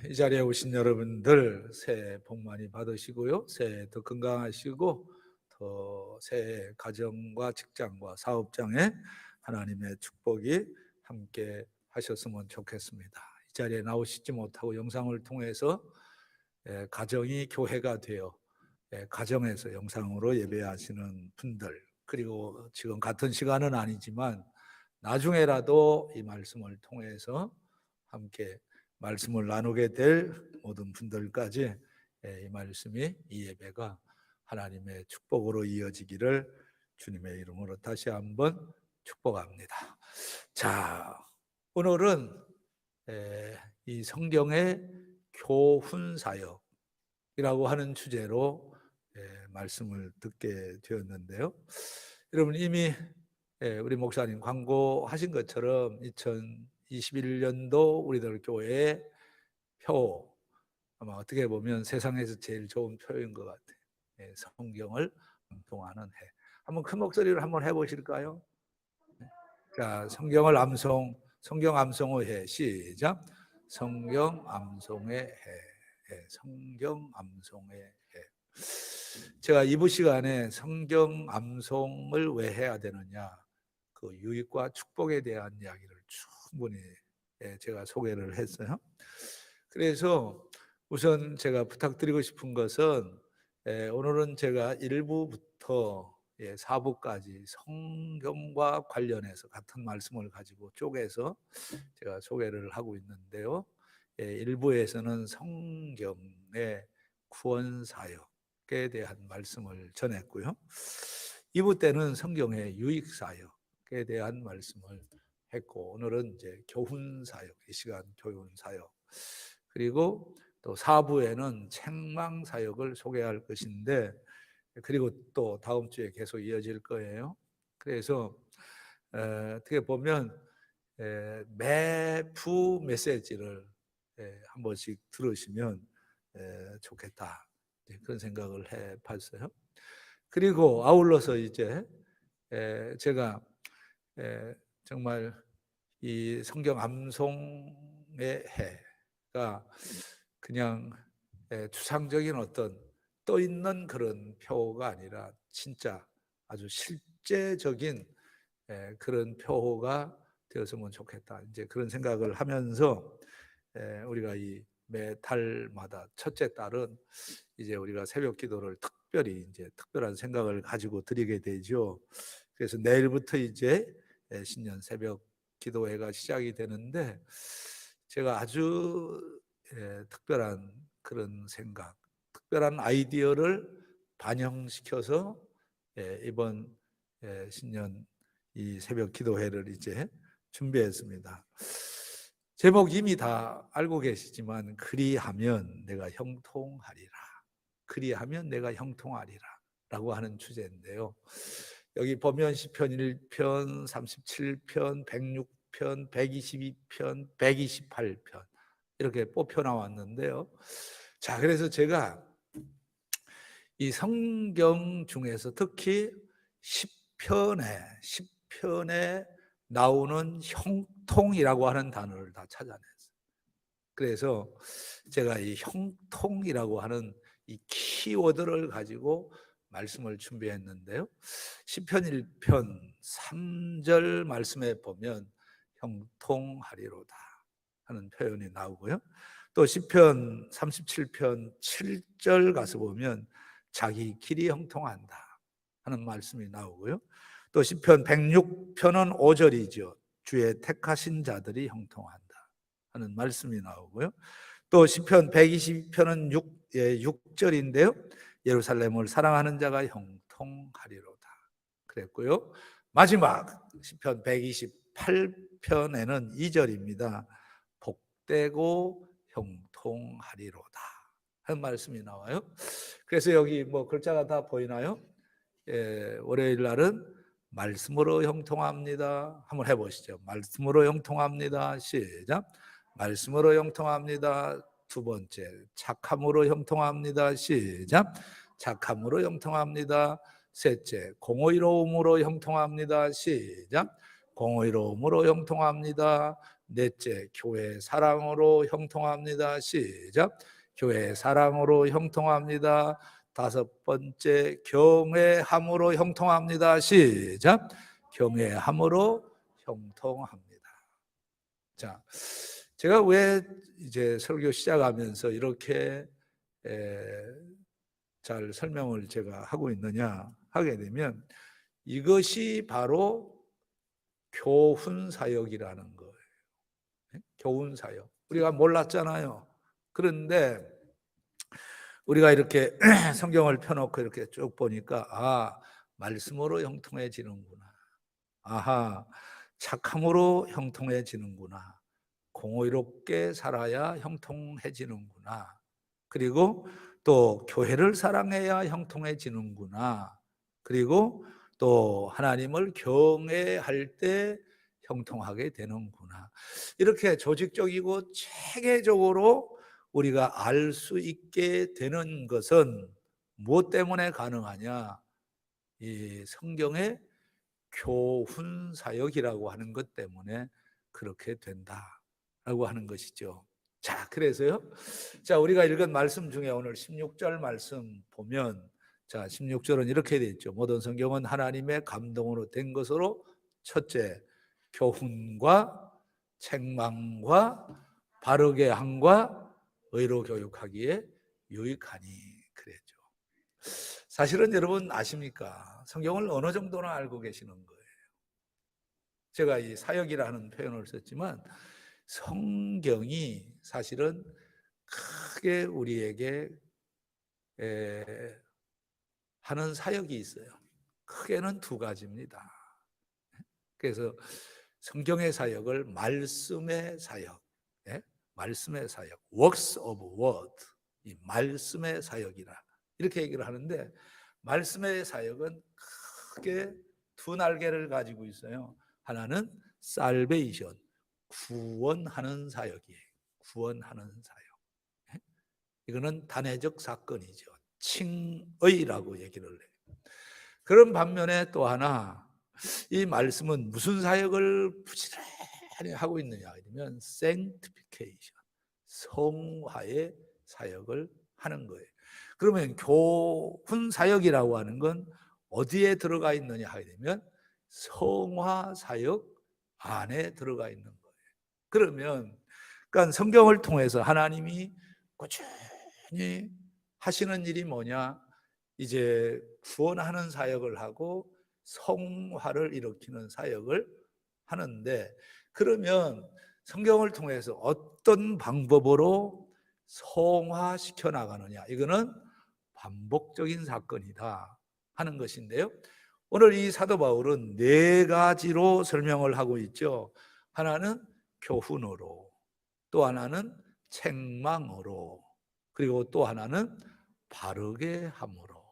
이 자리에 오신 여러분들 새해 복 많이 받으시고요. 새해 더 건강하시고 더 새해 가정과 직장과 사업장에 하나님의 축복이 함께 하셨으면 좋겠습니다. 이 자리에 나오시지 못하고 영상을 통해서 가정이 교회가 되어 가정에서 영상으로 예배하시는 분들, 그리고 지금 같은 시간은 아니지만 나중에라도 이 말씀을 통해서 함께 말씀을 나누게 될 모든 분들까지 이 말씀이, 이 예배가 하나님의 축복으로 이어지기를 주님의 이름으로 다시 한번 축복합니다. 자, 오늘은 이 성경의 교훈 사역이라고 하는 주제로 말씀을 듣게 되었는데요. 여러분 이미 우리 목사님 광고하신 것처럼 2021년도 우리들 교회의 표, 아마 어떻게 보면 세상에서 제일 좋은 표인 것 같아요. 성경을 암송하는 해. 한번 큰 목소리로 한번 해보실까요? 자, 성경 암송의 해. 시작. 성경 암송의 해. 성경 암송의 해. 제가 2부 시간에 성경 암송을 왜 해야 되느냐, 그 유익과 축복에 대한 이야기를 충분히 제가 소개를 했어요. 그래서 우선 제가 부탁드리고 싶은 것은 오늘은 제가 1부부터 4부까지 성경과 관련해서 같은 말씀을 가지고 쪼개서 제가 소개를 하고 있는데요. 1부에서는 성경의 구원 사역에 대한 말씀을 전했고요. 2부 때는 성경의 유익 사역에 대한 말씀을 했고, 오늘은 이제 교훈 사역, 이 시간 교훈 사역, 그리고 또 4부에는 책망 사역을 소개할 것인데, 그리고 또 다음 주에 계속 이어질 거예요. 그래서 어떻게 보면 매부 메시지를 한 번씩 들으시면 좋겠다, 그런 생각을 해봤어요. 그리고 아울러서 이제 제가 정말 이 성경 암송의 해가 그냥 추상적인 어떤 떠 있는 그런 표가 아니라 진짜 아주 실제적인 그런 표가 되었으면 좋겠다, 이제 그런 생각을 하면서 우리가 이 매 달마다 첫째 달은 이제 우리가 새벽 기도를 특별히 이제 특별한 생각을 가지고 드리게 되죠. 그래서 내일부터 이제 신년 새벽 기도회가 시작이 되는데, 제가 아주 특별한 그런 생각, 특별한 아이디어를 반영시켜서 이번 신년 이 새벽 기도회를 이제 준비했습니다. 제목 이미 다 알고 계시지만, 그리하면 내가 형통하리라, 그리하면 내가 형통하리라 라고 하는 주제인데요. 여기 보면 시편 1편, 37편, 106편, 122편, 128편 이렇게 뽑혀 나왔는데요. 자, 그래서 제가 이 성경 중에서 특히 10편에 나오는 형통이라고 하는 단어를 다 찾아냈어요. 그래서 제가 이 형통이라고 하는 이 키워드를 가지고 말씀을 준비했는데요. 시편 1편 3절 말씀에 보면 형통하리로다 하는 표현이 나오고요. 또 시편 37편 7절 가서 보면 자기 길이 형통한다 하는 말씀이 나오고요. 또 시편 106편은 5절이죠. 주의 택하신 자들이 형통한다 하는 말씀이 나오고요. 또 시편 122편은 6절인데요. 예루살렘을 사랑하는 자가 형통하리로다 그랬고요. 마지막 시편 128편에는 2절입니다. 복되고 형통하리로다 하는 말씀이 나와요. 그래서 여기 뭐 글자가 다 보이나요? 월요일 날은 말씀으로 형통합니다. 한번 해보시죠. 말씀으로 형통합니다. 시작. 말씀으로 형통합니다. 두 번째, 착함으로 형통합니다. 시작. 착함으로 형통합니다. 셋째, 공의로움으로 형통합니다. 시작. 공의로움으로 형통합니다. 넷째, 교회 사랑으로 형통합니다. 시작. 교회 사랑으로 형통합니다. 다섯 번째, 경외함으로 형통합니다. 시작. 경외함으로 형통합니다. 자, 제가 왜 이제 설교 시작하면서 이렇게 잘 설명을 제가 하고 있느냐 하게 되면, 이것이 바로 교훈 사역이라는 거예요. 교훈 사역. 우리가 몰랐잖아요. 그런데 우리가 이렇게 성경을 펴놓고 이렇게 쭉 보니까, 말씀으로 형통해지는구나. 아하, 착함으로 형통해지는구나. 공의롭게 살아야 형통해지는구나. 그리고 또 교회를 사랑해야 형통해지는구나. 그리고 또 하나님을 경외할 때 형통하게 되는구나. 이렇게 조직적이고 체계적으로 우리가 알 수 있게 되는 것은 무엇 때문에 가능하냐? 이 성경의 교훈 사역이라고 하는 것 때문에 그렇게 된다라고 하는 것이죠. 자, 그래서요. 자, 우리가 읽은 말씀 중에 오늘 16절 말씀 보면, 자, 16절은 이렇게 되어 있죠. 모든 성경은 하나님의 감동으로 된 것으로 첫째, 교훈과 책망과 바르게 함과 의로 교육하기에 유익하니 그랬죠. 사실은 여러분 아십니까? 성경을 어느 정도나 알고 계시는 거예요. 제가 이 사역이라는 표현을 썼지만 성경이 사실은 크게 우리에게 하는 사역이 있어요. 크게는 두 가지입니다. 그래서 성경의 사역을 말씀의 사역, 말씀의 사역, works of word, 이 말씀의 사역이라 이렇게 얘기를 하는데, 말씀의 사역은 크게 두 날개를 가지고 있어요. 하나는 salvation, 구원하는 사역이에요. 구원하는 사역. 이거는 단회적 사건이죠. 칭의라고 얘기를 해요. 그런 반면에 또 하나, 이 말씀은 무슨 사역을 부지런히 하고 있느냐 하면 sanctification, 성화의 사역을 하는 거예요. 그러면 교훈 사역이라고 하는 건 어디에 들어가 있느냐 하면 성화 사역 안에 들어가 있는 거예요. 그러면 그러니까 성경을 통해서 하나님이 꾸준히 하시는 일이 뭐냐? 이제 구원하는 사역을 하고 성화를 일으키는 사역을 하는데, 그러면 성경을 통해서 어떤 방법으로 성화시켜 나가느냐? 이거는 반복적인 사건이다 하는 것인데요. 오늘 이 사도 바울은 네 가지로 설명을 하고 있죠. 하나는 교훈으로, 또 하나는 책망으로, 그리고 또 하나는 바르게 함으로,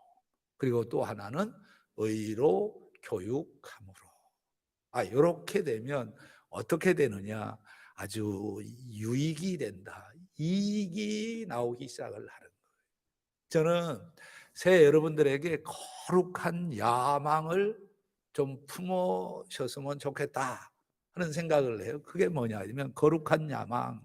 그리고 또 하나는 의로 교육함으로. 이렇게 되면 어떻게 되느냐? 아주 유익이 된다. 이익이 나오기 시작을 하는 거예요. 저는 새해 여러분들에게 거룩한 야망을 좀 품으셨으면 좋겠다 하는 생각을 해요. 그게 뭐냐 하면 거룩한 야망,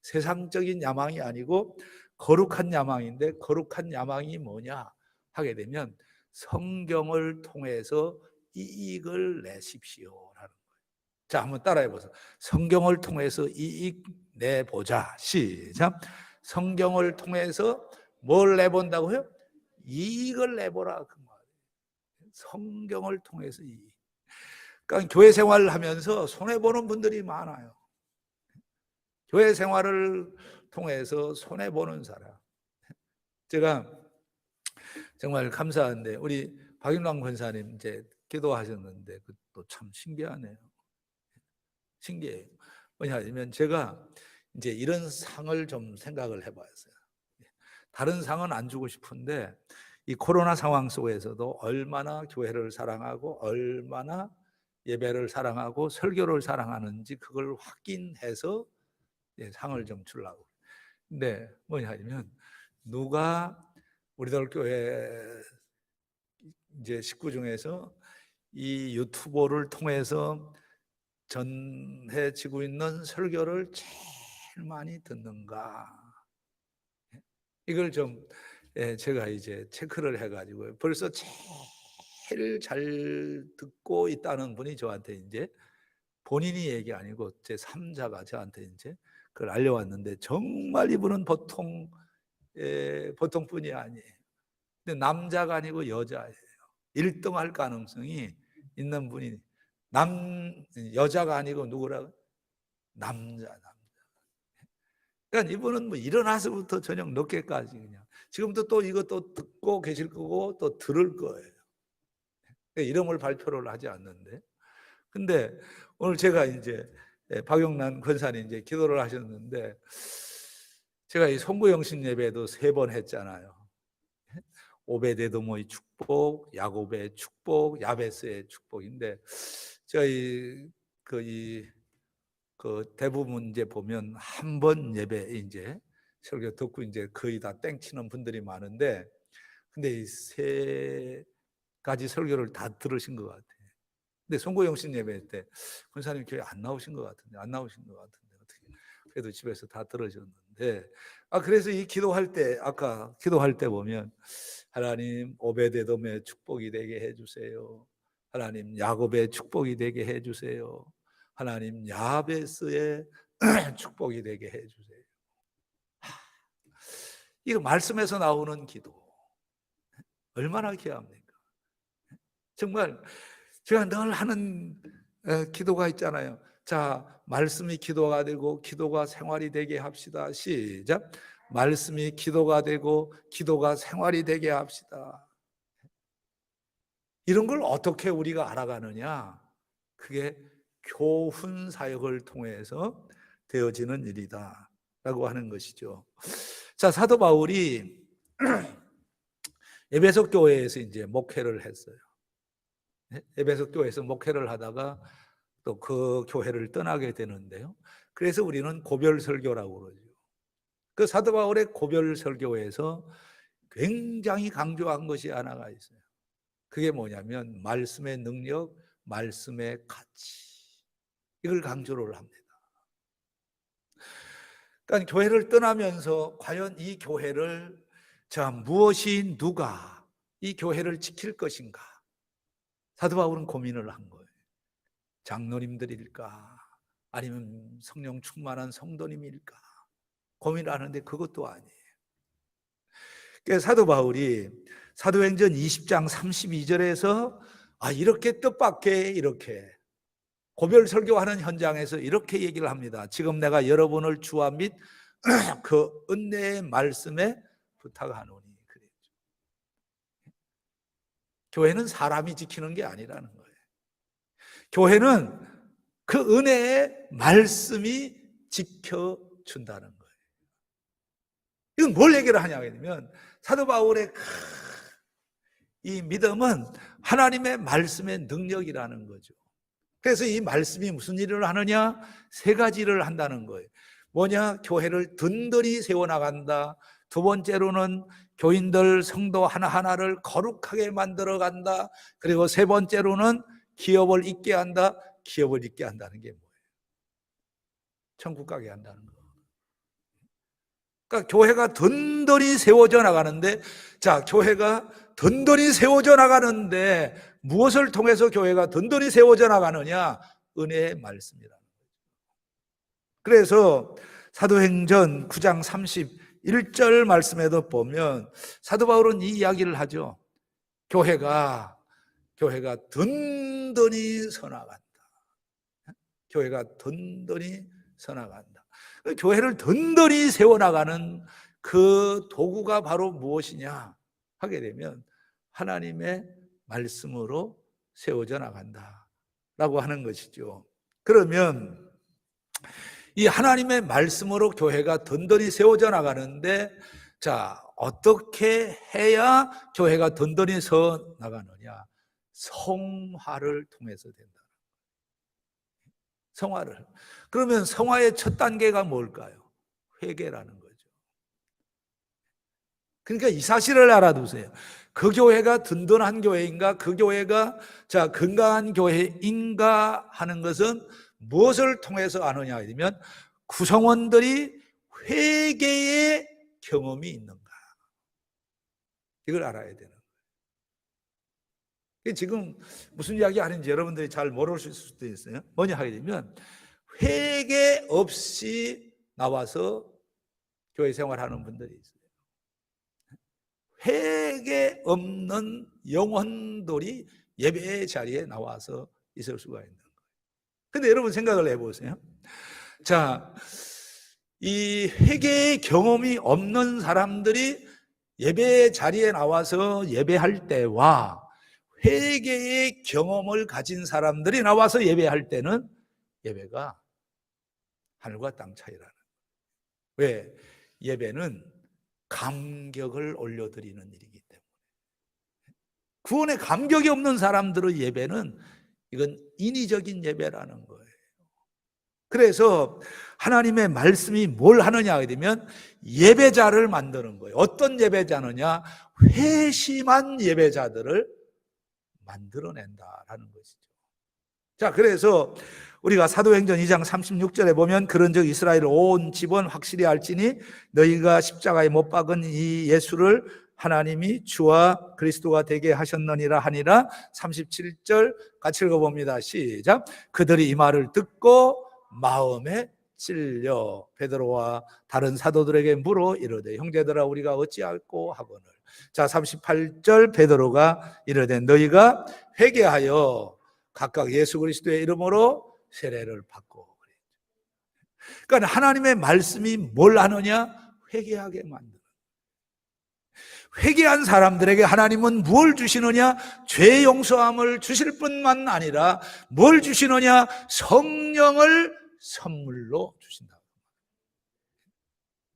세상적인 야망이 아니고 거룩한 야망인데, 거룩한 야망이 뭐냐 하게 되면 성경을 통해서 이익을 내십시오라는 거예요. 자, 한번 따라해 보세요. 성경을 통해서 이익 내보자. 시작. 성경을 통해서 뭘 내본다고요? 이익을 내보라 그 말이에요. 성경을 통해서 이익. 그러니까 교회 생활을 하면서 손해보는 분들이 많아요. 교회 생활을 통해서 손해보는 사람. 제가 정말 감사한데, 우리 박윤광 권사님 이제 기도하셨는데 그것도 참 신기하네요. 신기해요. 왜냐하면 제가 이제 이런 상을 좀 생각을 해봤어요. 다른 상은 안 주고 싶은데, 이 코로나 상황 속에서도 얼마나 교회를 사랑하고 얼마나 예배를 사랑하고 설교를 사랑하는지 그걸 확인해서 상을 좀 주려고. 근데 뭐냐면, 누가 우리들 교회 이제 식구 중에서 이 유튜브를 통해서 전해지고 있는 설교를 제일 많이 듣는가? 이걸 좀 제가 이제 체크를 해가지고 벌써 제일 잘 듣고 있다는 분이 저한테 이제 본인이 얘기 아니고 제 3자가 저한테 이제 그걸 알려왔는데, 정말 이분은 보통 분이 아니에요. 근데 남자가 아니고 여자예요. 1등할 가능성이 있는 분이 여자가 아니고 누구라고? 남자. 그러니까 이분은 뭐 일어나서부터 저녁 늦게까지 그냥 지금도 또 이것도 듣고 계실 거고 또 들을 거예요. 이름을 발표를 하지 않는데, 근데 오늘 제가 이제 박용란 권사님 이제 기도를 하셨는데, 제가 이 송구영신 예배도 3번 했잖아요. 오베데도모의 축복, 야곱의 축복, 야베스의 축복인데, 저희 그 대부분 이제 보면 한 번 예배 이제 설교 듣고 이제 거의 다 땡치는 분들이 많은데, 근데 이 3가지 설교를 다 들으신 것 같아요. 근데 송구영신 예배 때 권사님 교회 안 나오신 것 같은데 어떻게 그래도 집에서 다 들으셨는데, 그래서 이 기도할 때 아까 기도할 때 보면 하나님 오베데돔의 축복이 되게 해주세요. 하나님 야곱의 축복이 되게 해주세요. 하나님 야베스의 축복이 되게 해주세요. 이거 말씀에서 나오는 기도 얼마나 귀합니까? 정말 제가 늘 하는 기도가 있잖아요. 자, 말씀이 기도가 되고 기도가 생활이 되게 합시다. 시작. 말씀이 기도가 되고 기도가 생활이 되게 합시다. 이런 걸 어떻게 우리가 알아가느냐? 그게 교훈 사역을 통해서 되어지는 일이다 라고 하는 것이죠. 자, 사도 바울이 에베소 교회에서 이제 목회를 했어요. 에베소 교회에서 목회를 하다가 또 그 교회를 떠나게 되는데요. 그래서 우리는 고별 설교라고 그러죠. 그 사도 바울의 고별 설교에서 굉장히 강조한 것이 하나가 있어요. 그게 뭐냐면 말씀의 능력, 말씀의 가치, 이걸 강조를 합니다. 그러니까 교회를 떠나면서 과연 이 교회를 무엇이 누가 이 교회를 지킬 것인가, 사도 바울은 고민을 한 거예요. 장로님들일까 아니면 성령 충만한 성도님일까 고민을 하는데 그것도 아니에요. 그래서 사도 바울이 사도행전 20장 32절에서 이렇게 뜻밖의 이렇게 고별 설교하는 현장에서 이렇게 얘기를 합니다. 지금 내가 여러분을 주와 및 그 은혜의 말씀에 부탁하노니. 그랬죠. 교회는 사람이 지키는 게 아니라는 거예요. 교회는 그 은혜의 말씀이 지켜준다는 거예요. 이건 뭘 얘기를 하냐면 사도 바울의 이 믿음은 하나님의 말씀의 능력이라는 거죠. 그래서 이 말씀이 무슨 일을 하느냐? 3가지를 한다는 거예요. 뭐냐? 교회를 든든히 세워나간다. 2번째로는 교인들 성도 하나하나를 거룩하게 만들어간다. 그리고 3번째로는 기업을 잇게 한다. 기업을 잇게 한다는 게 뭐예요? 천국 가게 한다는 거. 그러니까 교회가 든든히 세워져 나가는데, 자, 교회가 든든히 세워져 나가는데 무엇을 통해서 교회가 든든히 세워져 나가느냐? 은혜의 말씀이라는 거죠. 그래서 사도행전 9장 31절 말씀에도 보면 사도 바울은 이 이야기를 하죠. 교회가 든든히 서나간다. 교회가 든든히 서나간다. 교회를 든든히 세워나가는 그 도구가 바로 무엇이냐 하게 되면 하나님의 말씀으로 세워져 나간다라고 하는 것이죠. 그러면 이 하나님의 말씀으로 교회가 든든히 세워져 나가는데, 자, 어떻게 해야 교회가 든든히 서 나가느냐? 성화를 통해서 된다. 성화를. 그러면 성화의 첫 단계가 뭘까요? 회개라는 거죠. 그러니까 이 사실을 알아두세요. 그 교회가 든든한 교회인가, 그 교회가 건강한 교회인가 하는 것은 무엇을 통해서 아느냐 하면 구성원들이 회개의 경험이 있는가, 이걸 알아야 되는 거예요. 지금 무슨 이야기 하는지 여러분들이 잘 모르실 수도 있어요. 뭐냐 하게 되면 회개 없이 나와서 교회 생활하는 분들이 있어요. 회개 없는 영혼들이 예배 자리에 나와서 있을 수가 있는 거예요. 근데 여러분 생각을 해보세요. 자, 이 회개의 경험이 없는 사람들이 예배 자리에 나와서 예배할 때와 회개의 경험을 가진 사람들이 나와서 예배할 때는 예배가 하늘과 땅 차이라는 거예요. 왜? 예배는 감격을 올려드리는 일이기 때문에. 구원에 감격이 없는 사람들의 예배는 이건 인위적인 예배라는 거예요. 그래서 하나님의 말씀이 뭘 하느냐 하면 예배자를 만드는 거예요. 어떤 예배자느냐? 회심한 예배자들을 만들어낸다라는 것이죠. 자, 그래서 우리가 사도행전 2장 36절에 보면 그런즉 이스라엘 온 집은 확실히 알지니 너희가 십자가에 못 박은 이 예수를 하나님이 주와 그리스도가 되게 하셨느니라 하니라. 37절 같이 읽어봅니다. 시작. 그들이 이 말을 듣고 마음에 찔려 베드로와 다른 사도들에게 물어 이르되 형제들아 우리가 어찌할꼬 하거늘. 자, 38절 베드로가 이르되 너희가 회개하여 각각 예수 그리스도의 이름으로 세례를 받고. 그러니까 하나님의 말씀이 뭘 하느냐? 회개하게 만드는. 회개한 사람들에게 하나님은 뭘 주시느냐? 죄 용서함을 주실 뿐만 아니라 뭘 주시느냐? 성령을 선물로 주신다.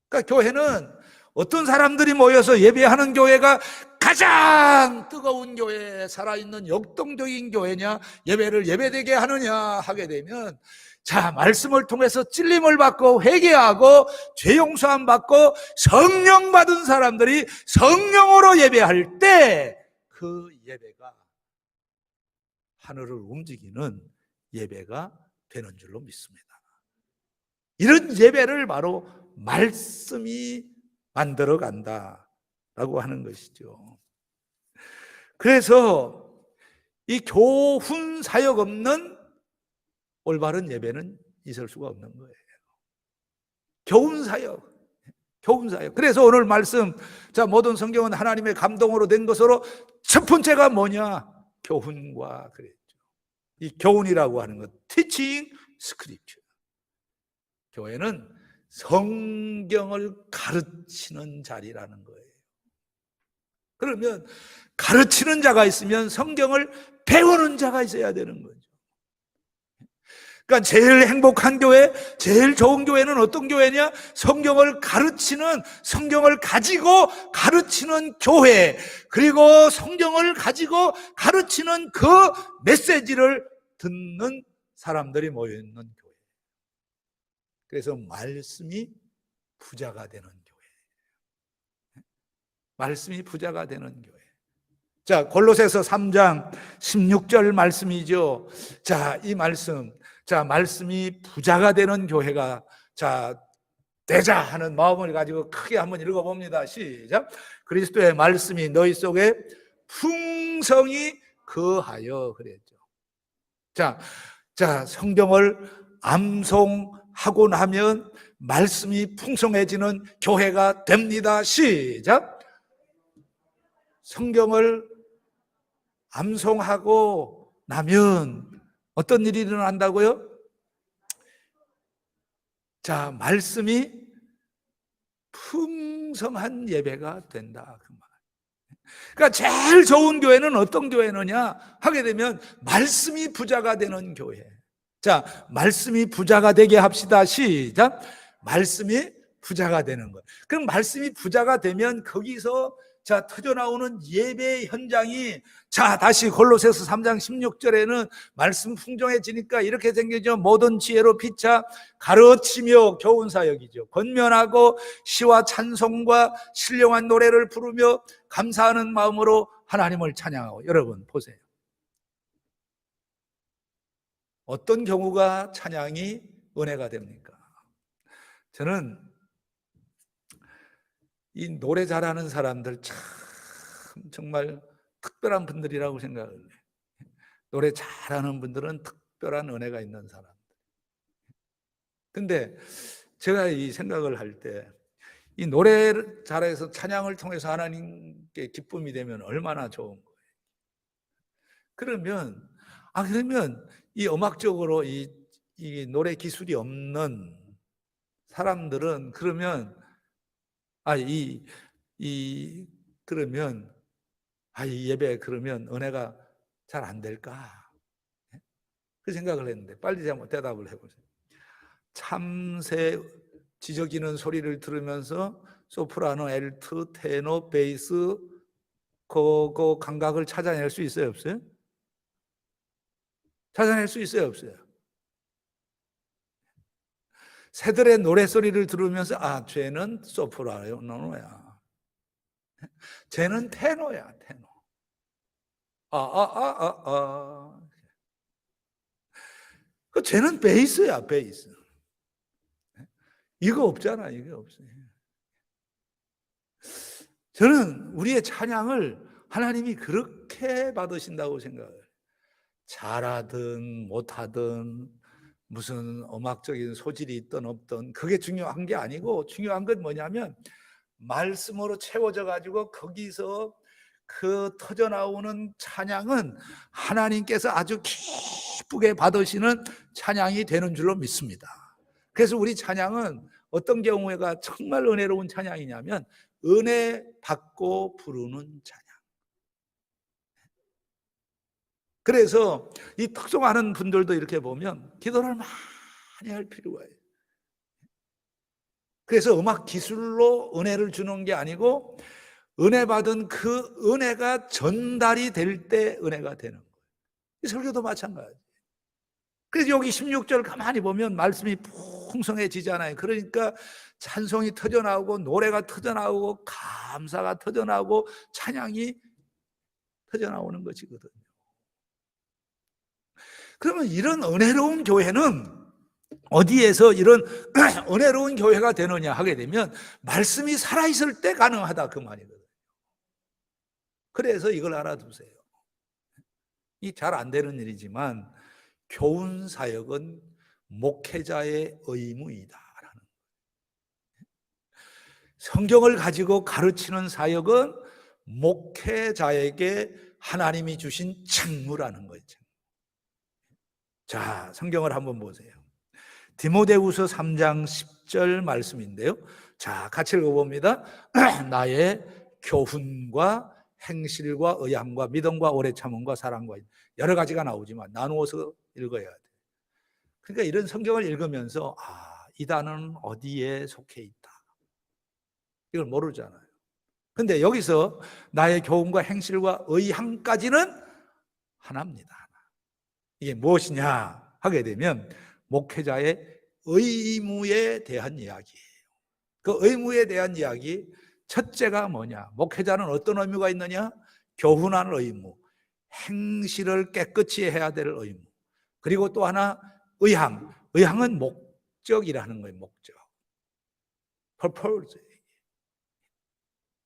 그러니까 교회는 어떤 사람들이 모여서 예배하는 교회가 가장 뜨거운 교회, 살아있는 역동적인 교회냐, 예배를 예배되게 하느냐 하게 되면, 자, 말씀을 통해서 찔림을 받고 회개하고 죄 용서함 받고 성령 받은 사람들이 성령으로 예배할 때 그 예배가 하늘을 움직이는 예배가 되는 줄로 믿습니다. 이런 예배를 바로 말씀이 만들어 간다라고 하는 것이죠. 그래서 이 교훈 사역 없는 올바른 예배는 있을 수가 없는 거예요. 교훈 사역. 그래서 오늘 말씀, 자, 모든 성경은 하나님의 감동으로 된 것으로 첫 번째가 뭐냐? 교훈과 그랬죠. 이 교훈이라고 하는 것, teaching scripture. 교회는 성경을 가르치는 자리라는 거예요. 그러면 가르치는 자가 있으면 성경을 배우는 자가 있어야 되는 거죠. 그러니까 제일 행복한 교회, 제일 좋은 교회는 어떤 교회냐? 성경을 가르치는, 성경을 가지고 가르치는 교회, 그리고 성경을 가지고 가르치는 그 메시지를 듣는 사람들이 모여있는 교회. 그래서 말씀이 부자가 되는 교회. 말씀이 부자가 되는 교회. 자, 골로새서 3장 16절 말씀이죠. 자, 이 말씀. 자, 말씀이 부자가 되는 교회가 자, 되자 하는 마음을 가지고 크게 한번 읽어봅니다. 시작. 그리스도의 말씀이 너희 속에 풍성히 거하여 그랬죠. 자, 성경을 암송하고 나면 말씀이 풍성해지는 교회가 됩니다. 시작. 성경을 암송하고 나면 어떤 일이 일어난다고요? 자, 말씀이 풍성한 예배가 된다. 그 말. 그러니까 제일 좋은 교회는 어떤 교회느냐 하게 되면 말씀이 부자가 되는 교회. 자, 말씀이 부자가 되게 합시다. 시작. 말씀이 부자가 되는 것. 그럼 말씀이 부자가 되면 거기서 자, 터져나오는 예배 현장이, 자, 다시 골로새서 3장 16절에는 말씀 풍성해지니까 이렇게 생기죠. 모든 지혜로 피차 가르치며 교훈 사역이죠. 권면하고 시와 찬송과 신령한 노래를 부르며 감사하는 마음으로 하나님을 찬양하고. 여러분 보세요. 어떤 경우가 찬양이 은혜가 됩니까? 저는 이 노래 잘하는 사람들 참 정말 특별한 분들이라고 생각을 해요. 노래 잘하는 분들은 특별한 은혜가 있는 사람. 근데 제가 이 생각을 할 때 이 노래를 잘해서 찬양을 통해서 하나님께 기쁨이 되면 얼마나 좋은 거예요. 그러면 이 음악적으로 이 노래 기술이 없는 사람들은 그러면 그러면 이 예배 그러면 은혜가 잘 안 될까? 그 생각을 했는데 빨리 한번 대답을 해보세요. 참새 지저귀는 소리를 들으면서 소프라노, 엘트, 테너, 베이스 그 감각을 찾아낼 수 있어요, 없어요? 찾아낼 수 있어요, 없어요? 새들의 노래소리를 들으면서 쟤는 소프라노야, 쟤는 테너야, 테너. 쟤는 베이스야, 베이스. 이거 없잖아, 이게 없어요. 저는 우리의 찬양을 하나님이 그렇게 받으신다고 생각해요. 잘하든 못하든 무슨 음악적인 소질이 있든 없든 그게 중요한 게 아니고, 중요한 건 뭐냐면 말씀으로 채워져 가지고 거기서 그 터져나오는 찬양은 하나님께서 아주 기쁘게 받으시는 찬양이 되는 줄로 믿습니다. 그래서 우리 찬양은 어떤 경우가 정말 은혜로운 찬양이냐면 은혜 받고 부르는 찬양. 그래서 이 특성하는 분들도 이렇게 보면 기도를 많이 할 필요가 있어요. 그래서 음악 기술로 은혜를 주는 게 아니고 은혜 받은 그 은혜가 전달이 될 때 은혜가 되는 거예요. 이 설교도 마찬가지예요. 그래서 여기 16절 가만히 보면 말씀이 풍성해지잖아요. 그러니까 찬송이 터져나오고 노래가 터져나오고 감사가 터져나오고 찬양이 터져나오는 것이거든요. 그러면 이런 은혜로운 교회는 어디에서 이런 은혜로운 교회가 되느냐 하게 되면 말씀이 살아있을 때 가능하다 그 말이거든요. 그래서 이걸 알아두세요. 이 잘 안 되는 일이지만 교훈 사역은 목회자의 의무이다라는 거예요. 성경을 가지고 가르치는 사역은 목회자에게 하나님이 주신 책무라는 거죠. 자, 성경을 한번 보세요. 디모데후서 3장 10절 말씀인데요. 자, 같이 읽어봅니다. 나의 교훈과 행실과 의함과 믿음과 오래 참음과 사랑과 여러 가지가 나오지만 나누어서 읽어야 돼. 그러니까 이런 성경을 읽으면서 이 단어는 어디에 속해 있다, 이걸 모르잖아요. 근데 여기서 나의 교훈과 행실과 의함까지는 하나입니다. 이게 무엇이냐 하게 되면 목회자의 의무에 대한 이야기예요. 그 의무에 대한 이야기, 첫째가 뭐냐? 목회자는 어떤 의무가 있느냐? 교훈하는 의무, 행실을 깨끗이 해야 될 의무, 그리고 또 하나 의함. 의함은 목적이라는 거예요. 목적, purpose.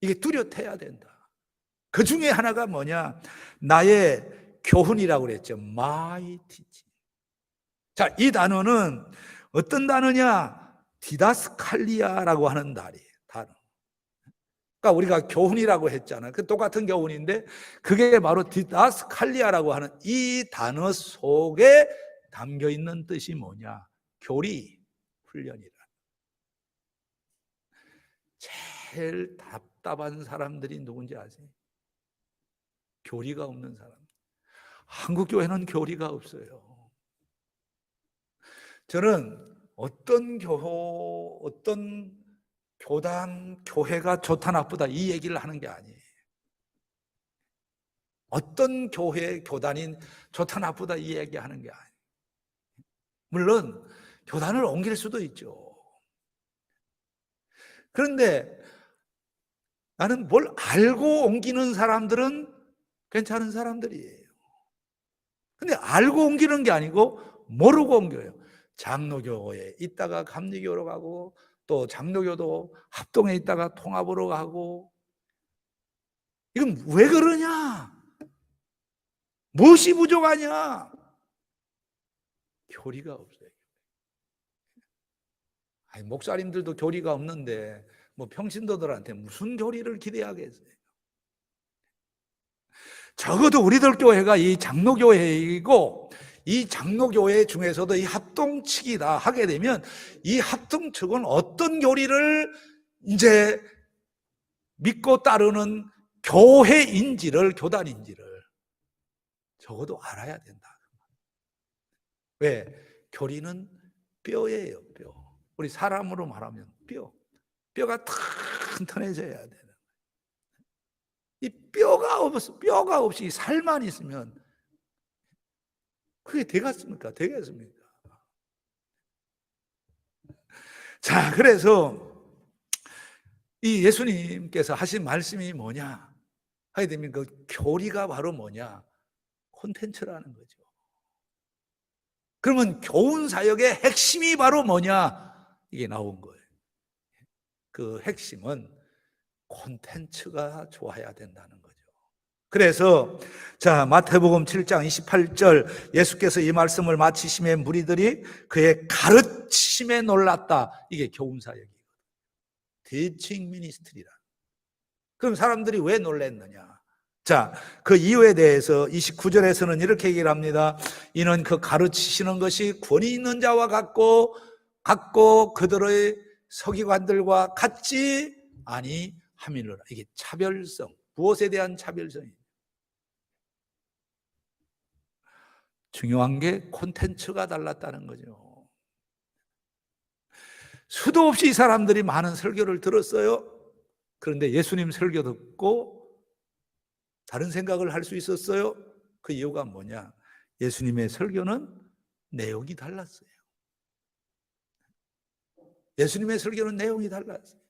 이게 뚜렷해야 된다. 그 중에 하나가 뭐냐? 나의 교훈이라고 그랬죠. My teaching. 자, 이 단어는 어떤 단어냐? 디다스칼리아라고 하는 단어. 그러니까 우리가 교훈이라고 했잖아요. 그 똑같은 교훈인데 그게 바로 디다스칼리아라고 하는 이 단어 속에 담겨 있는 뜻이 뭐냐? 교리, 훈련이라. 제일 답답한 사람들이 누군지 아세요? 교리가 없는 사람. 한국 교회는 교리가 없어요. 저는 어떤 교단, 교회가 좋다 나쁘다 이 얘기를 하는 게 아니에요. 어떤 교회, 교단이 좋다 나쁘다 이 얘기하는 게 아니에요. 물론 교단을 옮길 수도 있죠. 그런데 나는 뭘 알고 옮기는 사람들은 괜찮은 사람들이에요. 근데 알고 옮기는 게 아니고 모르고 온 교회예요. 장로교에 있다가 감리교로 가고, 또 장로교도 합동에 있다가 통합으로 가고. 이건 왜 그러냐? 무엇이 부족하냐? 교리가 없어요. 아니, 목사님들도 교리가 없는데 뭐 평신도들한테 무슨 교리를 기대하겠어요? 적어도 우리들 교회가 이 장로교회이고, 이 장로교회 중에서도 이 합동측이다 하게 되면 이 합동측은 어떤 교리를 이제 믿고 따르는 교회인지를, 교단인지를 적어도 알아야 된다. 왜? 교리는 뼈예요, 뼈. 우리 사람으로 말하면 뼈가 튼튼해져야 되는 거예요. 이 뼈가 없이 살만 있으면 그게 되겠습니까? 자, 그래서 이 예수님께서 하신 말씀이 뭐냐 하게 되면 그 교리가 바로 뭐냐? 콘텐츠라는 거죠. 그러면 교훈 사역의 핵심이 바로 뭐냐? 이게 나온 거예요. 그 핵심은 콘텐츠가 좋아야 된다는 거죠. 그래서 자, 마태복음 7장 28절 예수께서 이 말씀을 마치심에 무리들이 그의 가르치심에 놀랐다. 이게 교훈 사역이거든요. Teaching ministry라. 그럼 사람들이 왜 놀랐느냐? 자, 그 이유에 대해서 29절에서는 이렇게 얘기를 합니다. 이는 그 가르치시는 것이 권위 있는 자와 같고 그들의 서기관들과 같지 아니함이니라. 이게 차별성, 무엇에 대한 차별성이에요? 중요한 게 콘텐츠가 달랐다는 거죠. 수도 없이 이 사람들이 많은 설교를 들었어요. 그런데 예수님 설교 듣고 다른 생각을 할 수 있었어요. 그 이유가 뭐냐? 예수님의 설교는 내용이 달랐어요. 예수님의 설교는 내용이 달랐어요.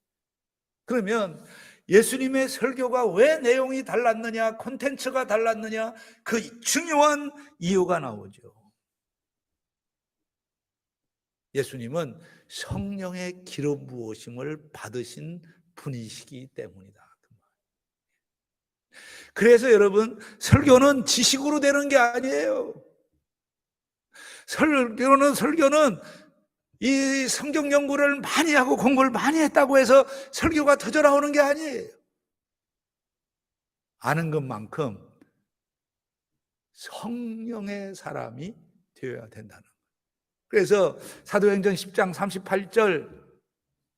그러면 예수님의 설교가 왜 내용이 달랐느냐, 콘텐츠가 달랐느냐, 그 중요한 이유가 나오죠. 예수님은 성령의 기름 부으심을 받으신 분이시기 때문이다. 그래서 여러분, 설교는 지식으로 되는 게 아니에요. 설교는 이 성경 연구를 많이 하고 공부를 많이 했다고 해서 설교가 터져 나오는 게 아니에요. 아는 것만큼 성령의 사람이 되어야 된다는 거예요. 그래서 사도행전 10장 38절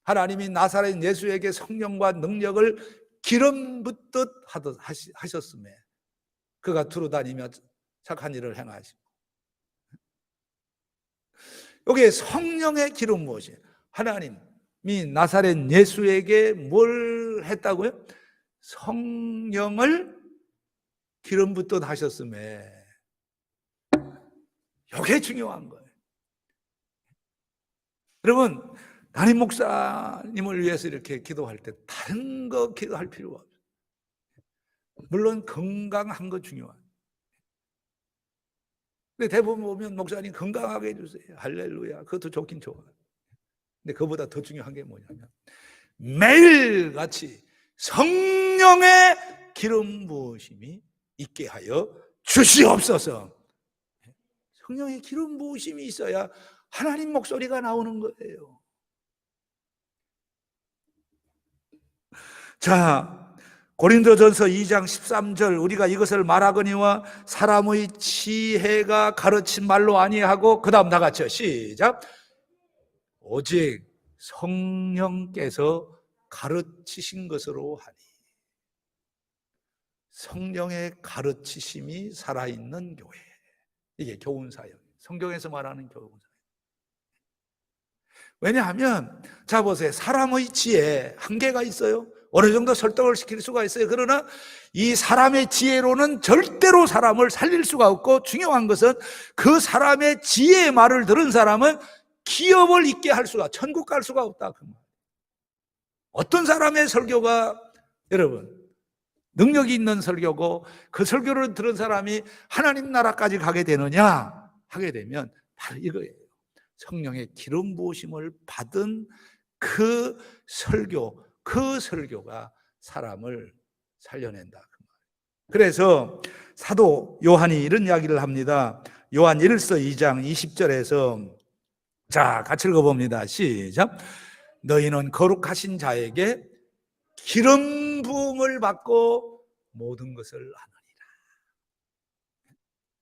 하나님이 나사렛 예수에게 성령과 능력을 기름 붓듯 하셨음에 그가 두루 다니며 착한 일을 행하시고, 여기에 성령의 기름 부으심, 하나님이 나사렛 예수에게 뭘 했다고요? 성령을 기름 붓듯 하셨음에, 이게 중요한 거예요. 여러분, 담임 목사님을 위해서 이렇게 기도할 때 다른 거 기도할 필요가 없어요. 물론 건강한 거 중요해요. 근데 대부분 보면 목사님 건강하게 해주세요. 할렐루야. 그것도 좋긴 좋아요. 근데 그보다 더 중요한 게 뭐냐면 매일같이 성령의 기름 부으심이 있게 하여 주시옵소서. 성령의 기름 부으심이 있어야 하나님 목소리가 나오는 거예요. 자, 고린도전서 2장 13절 우리가 이것을 말하거니와 사람의 지혜가 가르친 말로 아니하고, 그 다음 다 같이요. 시작. 오직 성령께서 가르치신 것으로 하니. 성령의 가르치심이 살아있는 교회, 이게 교훈사역, 성경에서 말하는 교훈사역. 왜냐하면 자 보세요. 사람의 지혜에 한계가 있어요. 어느 정도 설득을 시킬 수가 있어요. 그러나 이 사람의 지혜로는 절대로 사람을 살릴 수가 없고, 중요한 것은 그 사람의 지혜의 말을 들은 사람은 기업을 잇게 할 수가, 천국 갈 수가 없다. 어떤 사람의 설교가 여러분 능력이 있는 설교고 그 설교를 들은 사람이 하나님 나라까지 가게 되느냐 하게 되면 바로 이거예요. 성령의 기름 부으심을 받은 그 설교가 사람을 살려낸다. 그래서 사도 요한이 이런 이야기를 합니다. 요한 1서 2장 20절에서 자, 같이 읽어봅니다. 시작. 너희는 거룩하신 자에게 기름 부음을 받고 모든 것을 하느니라.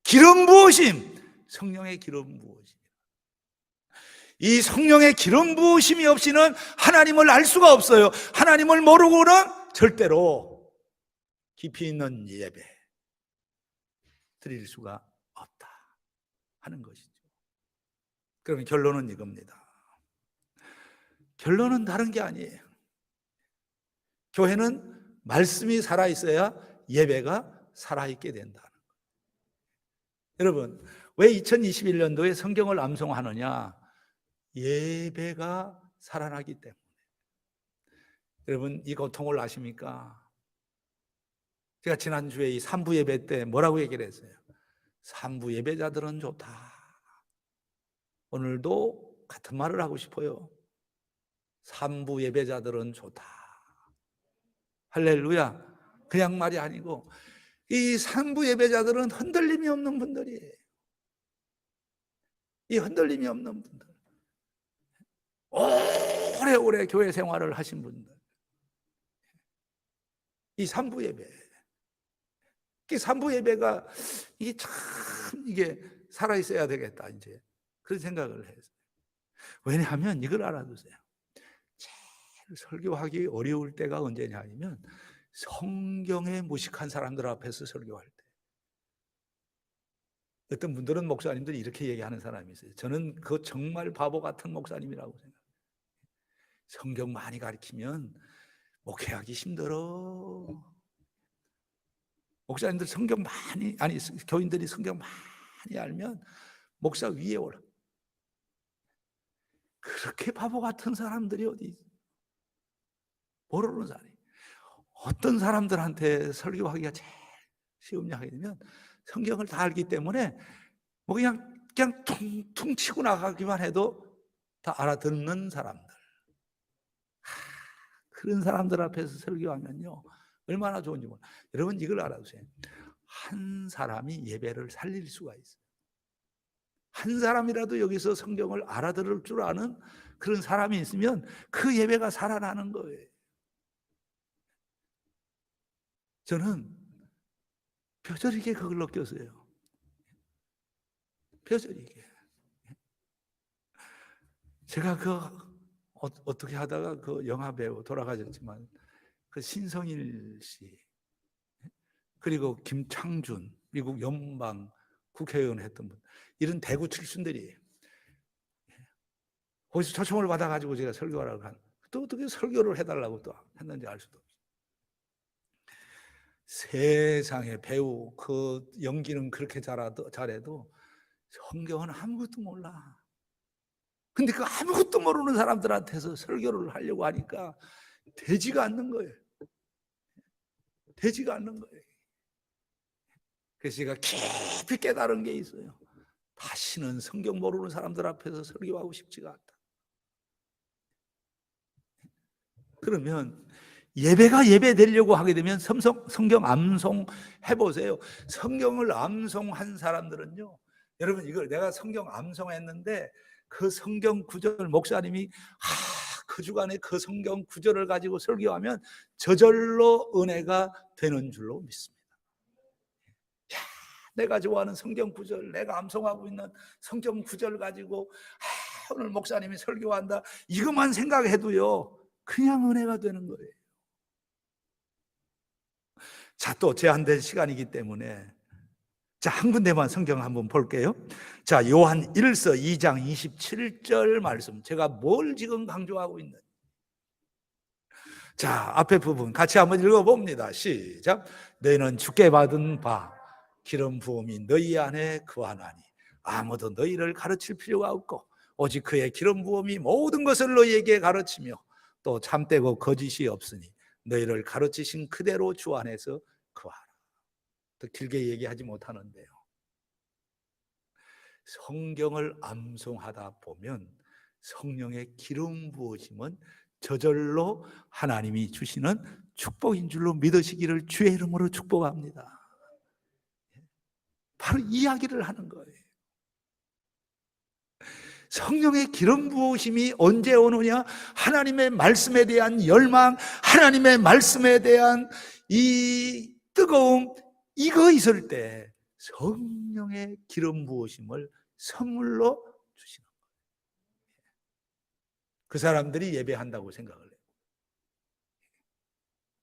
기름 부으심, 성령의 기름 부으심. 이 성령의 기름 부으심이 없이는 하나님을 알 수가 없어요. 하나님을 모르고는 절대로 깊이 있는 예배 드릴 수가 없다 하는 것이죠. 그러면 결론은 이겁니다. 결론은 다른 게 아니에요. 교회는 말씀이 살아있어야 예배가 살아있게 된다는 거예요. 여러분, 왜 2021년도에 성경을 암송하느냐? 예배가 살아나기 때문에. 여러분, 이 고통을 아십니까? 제가 지난주에 이 3부 예배 때 뭐라고 얘기를 했어요? 3부 예배자들은 좋다. 오늘도 같은 말을 하고 싶어요. 3부 예배자들은 좋다. 할렐루야. 그냥 말이 아니고 이 3부 예배자들은 흔들림이 없는 분들이에요. 이 흔들림이 없는 분들, 오래오래 교회 생활을 하신 분들, 이 3부 예배, 이 3부 예배가 이게 참 이게 살아있어야 되겠다 이제 그런 생각을 했어요. 왜냐하면 이걸 알아두세요. 제일 설교하기 어려울 때가 언제냐 하면 성경에 무식한 사람들 앞에서 설교할 때. 어떤 분들은 목사님들이 이렇게 얘기하는 사람이 있어요. 저는 그거 정말 바보 같은 목사님이라고 생각해요. 성경 많이 가르치면 목회하기 힘들어. 목사님들 성경 많이, 아니 교인들이 성경 많이 알면 목사 위에 올라. 그렇게 바보 같은 사람들이 어디 있어? 모르는 사람이. 어떤 사람들한테 설교하기가 제일 쉬우냐 하게 되면 성경을 다 알기 때문에 뭐 그냥 퉁퉁 치고 나가기만 해도 다 알아듣는 사람들. 그런 사람들 앞에서 설교하면요 얼마나 좋은지 몰라요. 여러분 이걸 알아두세요. 한 사람이 예배를 살릴 수가 있어요. 한 사람이라도 여기서 성경을 알아들을 줄 아는 그런 사람이 있으면 그 예배가 살아나는 거예요. 저는 뼈저리게 그걸 느꼈어요. 뼈저리게. 제가 어떻게 하다가 그 영화 배우 돌아가셨지만 그 신성일 씨 그리고 김창준 미국 연방 국회의원 했던 분 이런 대구 출신들이 거기서 초청을 받아가지고 제가 설교하라고 또 어떻게 설교를 해달라고 또 했는지 알 수도 없어요. 세상에 배우 그 연기는 그렇게 잘해도 성경은 아무것도 몰라. 근데 그 아무것도 모르는 사람들한테서 설교를 하려고 하니까 되지가 않는 거예요. 되지가 않는 거예요. 그래서 제가 깊이 깨달은 게 있어요. 다시는 성경 모르는 사람들 앞에서 설교하고 싶지가 않다. 그러면 예배가 예배 되려고 하게 되면 성경 암송 해보세요. 성경을 암송한 사람들은요, 여러분 이걸 내가 성경 암송했는데 그 성경 구절 목사님이 그 주간에 그 성경 구절을 가지고 설교하면 저절로 은혜가 되는 줄로 믿습니다. 야, 내가 좋아하는 성경 구절, 내가 암송하고 있는 성경 구절 가지고 오늘 목사님이 설교한다 이것만 생각해도요 그냥 은혜가 되는 거예요. 자, 또 제한된 시간이기 때문에 자, 한 군데만 성경 한번 볼게요. 자, 요한 1서 2장 27절 말씀. 제가 뭘 지금 강조하고 있는? 자, 앞에 부분 같이 한번 읽어봅니다. 시작. 너희는 주께 받은 바 기름 부음이 너희 안에 거하나니 아무도 너희를 가르칠 필요가 없고 오직 그의 기름 부음이 모든 것을 너희에게 가르치며 또 참되고 거짓이 없으니 너희를 가르치신 그대로 주 안에서 거하라. 더 길게 얘기하지 못하는데요. 성경을 암송하다 보면 성령의 기름 부으심은 저절로 하나님이 주시는 축복인 줄로 믿으시기를 주의 이름으로 축복합니다. 바로 이 이야기를 하는 거예요. 성령의 기름 부으심이 언제 오느냐? 하나님의 말씀에 대한 열망, 하나님의 말씀에 대한 이 뜨거움, 이거 있을 때 성령의 기름 부으심을 선물로 주시는 거예요. 그 사람들이 예배한다고 생각을 해요.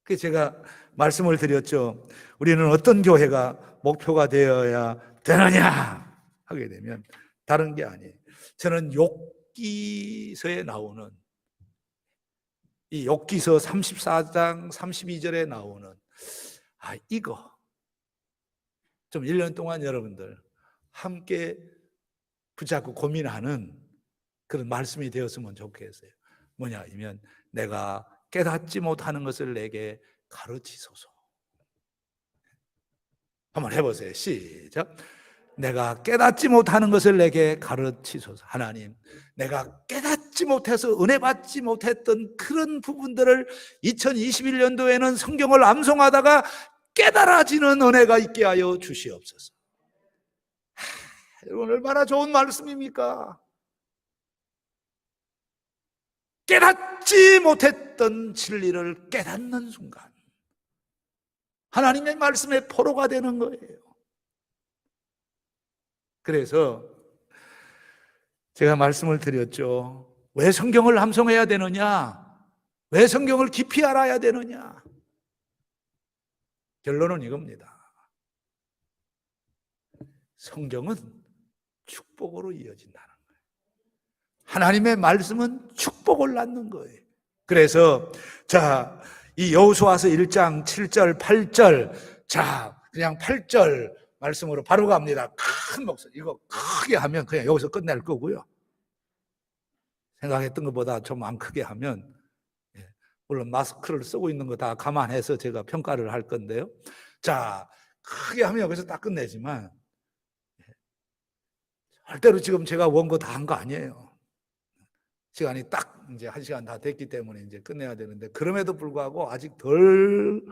그래서 제가 말씀을 드렸죠. 우리는 어떤 교회가 목표가 되어야 되느냐 하게 되면 다른 게 아니에요. 저는 욥기서에 나오는 이 욥기서 34장 32절에 나오는 이거 좀 1년 동안 여러분들 함께 붙잡고 고민하는 그런 말씀이 되었으면 좋겠어요. 뭐냐 하면 내가 깨닫지 못하는 것을 내게 가르치소서. 한번 해보세요. 시작. 내가 깨닫지 못하는 것을 내게 가르치소서. 하나님, 내가 깨닫지 못해서 은혜 받지 못했던 그런 부분들을 2021년도에는 성경을 암송하다가 깨달아지는 은혜가 있게 하여 주시옵소서. 여러분, 얼마나 좋은 말씀입니까? 깨닫지 못했던 진리를 깨닫는 순간 하나님의 말씀의 포로가 되는 거예요. 그래서 제가 말씀을 드렸죠. 왜 성경을 암송해야 되느냐? 왜 성경을 깊이 알아야 되느냐? 결론은 이겁니다. 성경은 축복으로 이어진다는 거예요. 하나님의 말씀은 축복을 낳는 거예요. 그래서 이 여호수아서 1장 7절 8절 그냥 8절 말씀으로 바로 갑니다. 큰 목소리, 이거 크게 하면 그냥 여기서 끝낼 거고요. 생각했던 것보다 좀 안 크게 하면, 물론 마스크를 쓰고 있는 거 다 감안해서 제가 평가를 할 건데요. 크게 하면 여기서 딱 끝내지만 절대로 지금 제가 원고 다 한 거 아니에요. 시간이 딱 이제 1시간 다 됐기 때문에 이제 끝내야 되는데, 그럼에도 불구하고 아직 덜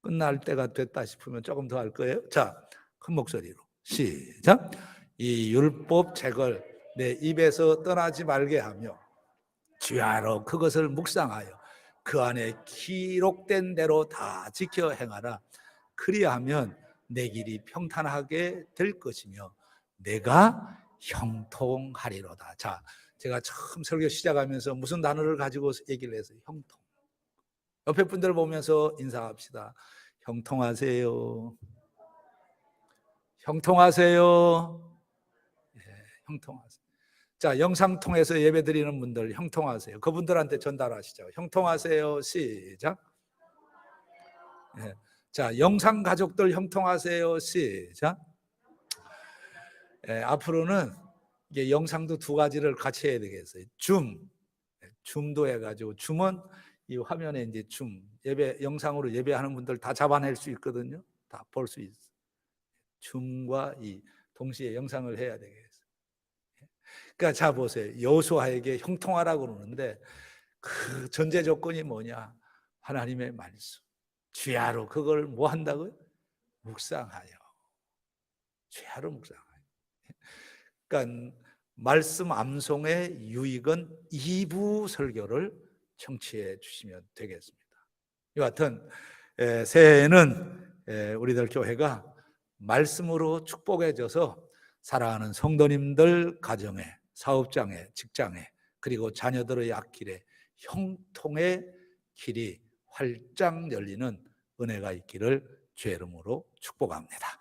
끝날 때가 됐다 싶으면 조금 더 할 거예요. 큰 목소리로 시작. 이 율법 책을 내 입에서 떠나지 말게 하며 주야로 그것을 묵상하여 그 안에 기록된 대로 다 지켜 행하라. 그리하면 내 길이 평탄하게 될 것이며 내가 형통하리로다. 제가 처음 설교 시작하면서 무슨 단어를 가지고 얘기를 해서 형통. 옆에 분들 보면서 인사합시다. 형통하세요. 형통하세요. 형통하세요. 영상 통해서 예배 드리는 분들 형통하세요. 그분들한테 전달하시죠. 형통하세요. 시작. 영상 가족들 형통하세요. 시작. 앞으로는 이게 영상도 두 가지를 같이 해야 되겠어요. 줌도 해가지고, 줌은 이 화면에 이제 예배 영상으로 예배하는 분들 다 잡아낼 수 있거든요. 다 볼 수 있어요. 줌과 이 동시에 영상을 해야 되겠어요. 그러니까 보세요. 여호수아에게 형통하라고 그러는데 그 전제 조건이 뭐냐? 하나님의 말씀. 주야로 그걸 뭐 한다고요? 묵상하여. 주야로 묵상하여. 그러니까 말씀 암송의 유익은 2부 설교를 청취해 주시면 되겠습니다. 여하튼 새해에는 우리들 교회가 말씀으로 축복해져서 사랑하는 성도님들 가정에, 사업장에, 직장에, 그리고 자녀들의 앞길에 형통의 길이 활짝 열리는 은혜가 있기를 주의 이름으로 축복합니다.